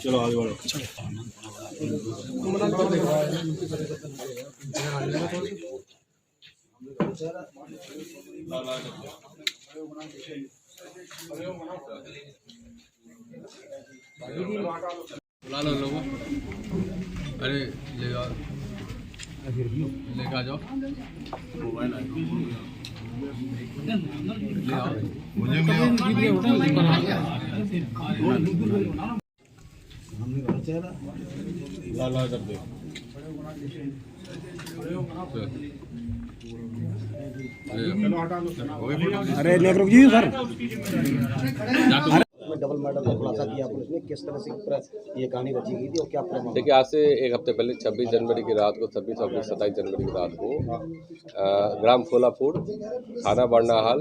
चलो आगे बढ़ो। बुला लो लोगों। अरे ले आ जाओ मोबाइल ले आओ। ला कर दे। अरे लेकर जी सर डबल मर्डर का खुलासा किया पुलिस ने, किस तरह से ये कहानी रची गई थी और क्या प्रमाण? देखिए, आज से एक हफ्ते पहले 26 जनवरी की रात को 26 और 27 जनवरी की रात को ग्राम फोलापुर थाना बरनाहाल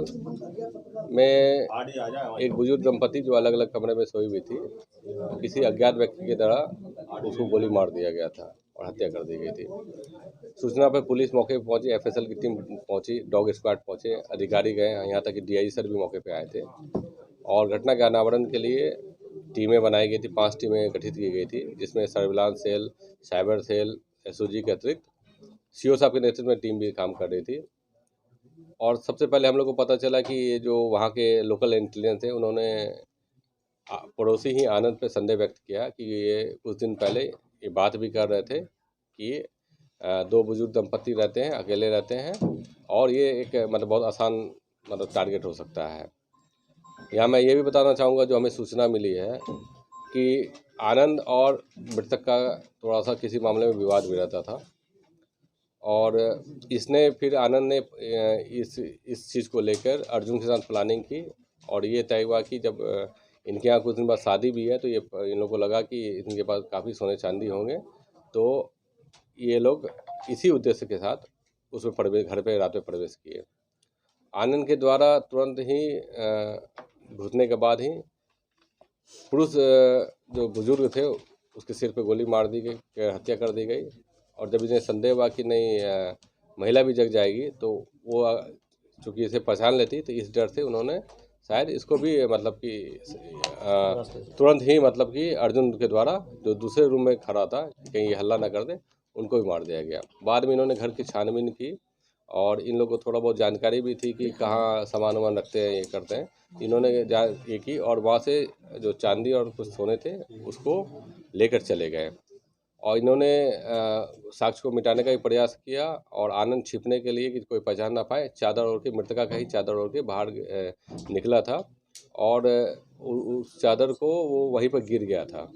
में एक बुजुर्ग दंपति जो अलग अलग कमरे में सोई हुई थी, किसी अज्ञात व्यक्ति के द्वारा उसको गोली मार दिया गया था और हत्या कर दी गई थी। सूचना पर पुलिस मौके पर पहुंची, एफएसएल की टीम पहुंची, डॉग स्क्वाड पहुंचे, अधिकारी गए, यहाँ तक कि डीआईजी सर भी मौके पर आए थे और घटना के अनावरण के लिए टीमें बनाई गई थी। 5 टीमें गठित की गई थी, जिसमें surveillance cell, cyber cell, SOG के अतिरिक्त सीओ साहब के नेतृत्व में टीम भी काम कर रही थी। और सबसे पहले हम लोग को पता चला कि ये जो वहाँ के लोकल इंटेलिजेंस है, उन्होंने पड़ोसी ही आनंद पे संदेह व्यक्त किया कि ये कुछ दिन पहले ये बात भी कर रहे थे कि 2 बुजुर्ग दंपति रहते हैं, अकेले रहते हैं और ये एक मतलब बहुत आसान टारगेट हो सकता है। यहाँ मैं ये भी बताना चाहूँगा, जो हमें सूचना मिली है कि आनंद और मृतक का थोड़ा सा किसी मामले में विवाद भी रहता था और इसने फिर आनंद ने इस चीज़ को लेकर अर्जुन के साथ प्लानिंग की और ये तय हुआ कि जब इनके यहाँ कुछ दिन बाद शादी भी है तो ये इन लोगों को लगा कि इनके पास काफ़ी सोने चांदी होंगे, तो ये लोग इसी उद्देश्य के साथ उसमें घर पे रात में प्रवेश किए। आनंद के द्वारा तुरंत ही घुसने के बाद ही पुरुष जो बुजुर्ग थे उसके सिर पे गोली मार दी गई, हत्या कर दी गई। और जब इन्हें संदेह हुआ कि नहीं महिला भी जग जाएगी, तो वो चूँकि इसे पहचान लेती, तो इस डर से उन्होंने शायद इसको भी मतलब कि तुरंत ही मतलब कि अर्जुन के द्वारा जो दूसरे रूम में खड़ा था कहीं ये हल्ला ना कर दे, उनको भी मार दिया गया। बाद में इन्होंने घर की छानबीन की और इन लोगों को थोड़ा बहुत जानकारी भी थी कि कहाँ सामान वामान रखते हैं, ये करते हैं। इन्होंने ये की और वहाँ से जो चांदी और कुछ सोने थे उसको लेकर चले गए और इन्होंने साक्ष्य को मिटाने का भी प्रयास किया और आनंद छिपने के लिए कि कोई पहचान ना पाए, चादर ओढ़ के, मृतका का ही चादर ओढ़ के बाहर निकला था और उस चादर को वो वहीं पर गिर गया था।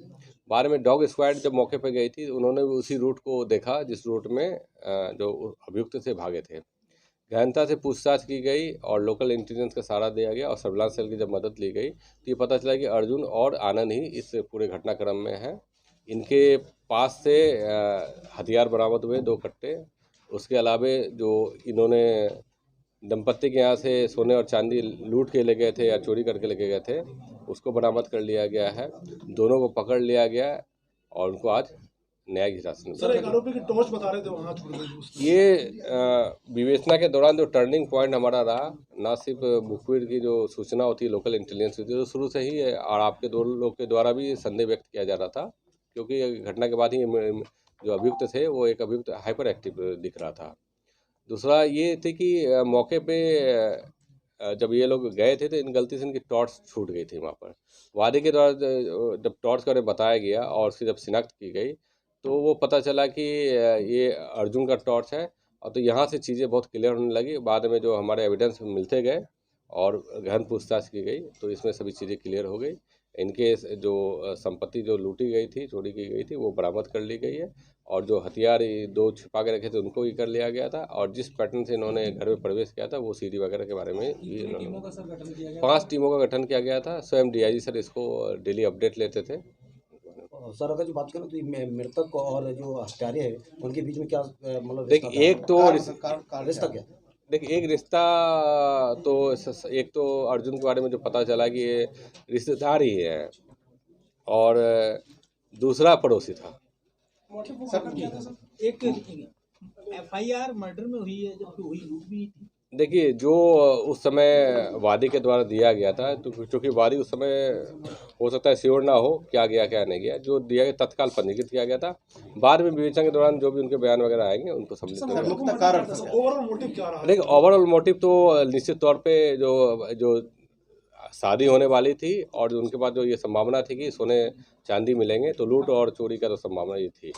बाद में डॉग स्क्वाड जब मौके पर गई थी, उन्होंने उसी रूट को देखा जिस रूट में जो अभियुक्त थे भागे थे। गहनता से पूछताछ की गई और लोकल इंटेलिजेंस का सहारा दिया गया और सर्विलांस सेल की जब मदद ली गई तो ये पता चला कि अर्जुन और आनंद ही इस पूरे घटनाक्रम में हैं। इनके पास से हथियार बरामद हुए 2 कट्टे। उसके अलावे जो इन्होंने दंपत्ति के यहाँ से सोने और चांदी लूट के ले गए थे या चोरी करके लेके गए थे, उसको बरामद कर लिया गया है। दोनों को पकड़ लिया गया और उनको आज न्यायिक हिरासत में। सर, एक आरोपी की टॉर्च बता रहे थे वहाँ छोड़ गए। ये विवेचना के दौरान जो टर्निंग पॉइंट हमारा रहा, ना सिर्फ मुखबिर की जो सूचना होती है, लोकल इंटेलिजेंस होती है, तो शुरू से ही है और आपके 2 लोग के द्वारा भी संदेह व्यक्त किया जा रहा था, क्योंकि घटना के बाद ही जो अभियुक्त थे वो एक अभियुक्त हाइपर एक्टिव दिख रहा था। दूसरा ये थे कि मौके पे जब ये लोग गए थे तो इन गलती से इनकी टॉर्च छूट गई थी वहाँ पर। वादे के द्वारा जब टॉर्च का उन्हें बताया गया और उसकी जब शिनाख्त की गई तो वो पता चला कि ये अर्जुन का टॉर्च है और तो यहाँ से चीज़ें बहुत क्लियर होने लगी। बाद में जो हमारे एविडेंस मिलते गए और गहन पूछताछ की गई तो इसमें सभी चीज़ें क्लियर हो गई। इनके जो संपत्ति जो लूटी गई थी, चोरी की गई थी, वो बरामद कर ली गई है और जो हथियार 2 छिपा के रखे थे उनको भी कर लिया गया था और जिस पैटर्न से इन्होंने घर में प्रवेश किया था वो सीडी वगैरह के बारे में भी इन्होंने 5 टीमों का गठन किया गया था। स्वयं डीआईजी सर इसको डेली अपडेट लेते थे। सर, अगर जो बात करें तो मृतक और जो हत्यारे हैं उनके बीच में क्या मतलब देखिए, एक तो रिश्ता क्या? देखिए, एक रिश्ता तो एक तो अर्जुन के बारे में जो पता चला कि ये रिश्तेदार ही है और दूसरा पड़ोसी था। सर, एक एफआईआर मर्डर में हुई है जबकि हुई लूट भी थी। देखिए, जो उस समय वादी के द्वारा दिया गया था, तो चूँकि वादी उस समय हो सकता है श्योर ना हो क्या गया क्या नहीं गया, जो दिया गया तत्काल पंजीकृत किया गया था। बाद में विवेचना के दौरान जो भी उनके बयान वगैरह आएंगे उनको सम्मिलित किया जाएगा। मुख्य कारण ओवरऑल मोटिव क्या रहा? देखिए, ओवरऑल मोटिव तो निश्चित तौर पे जो शादी होने वाली थी और जो उनके बाद जो ये संभावना थी कि सोने चांदी मिलेंगे, तो लूट और चोरी का तो संभावना ये थी।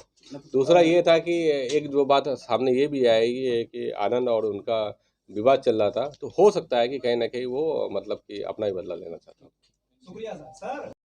दूसरा ये था कि एक जो बात सामने ये भी आई है कि आनंद और उनका विवाद चल रहा था, तो हो सकता है कि कहीं ना कहीं वो मतलब कि अपना ही बदला लेना चाहता।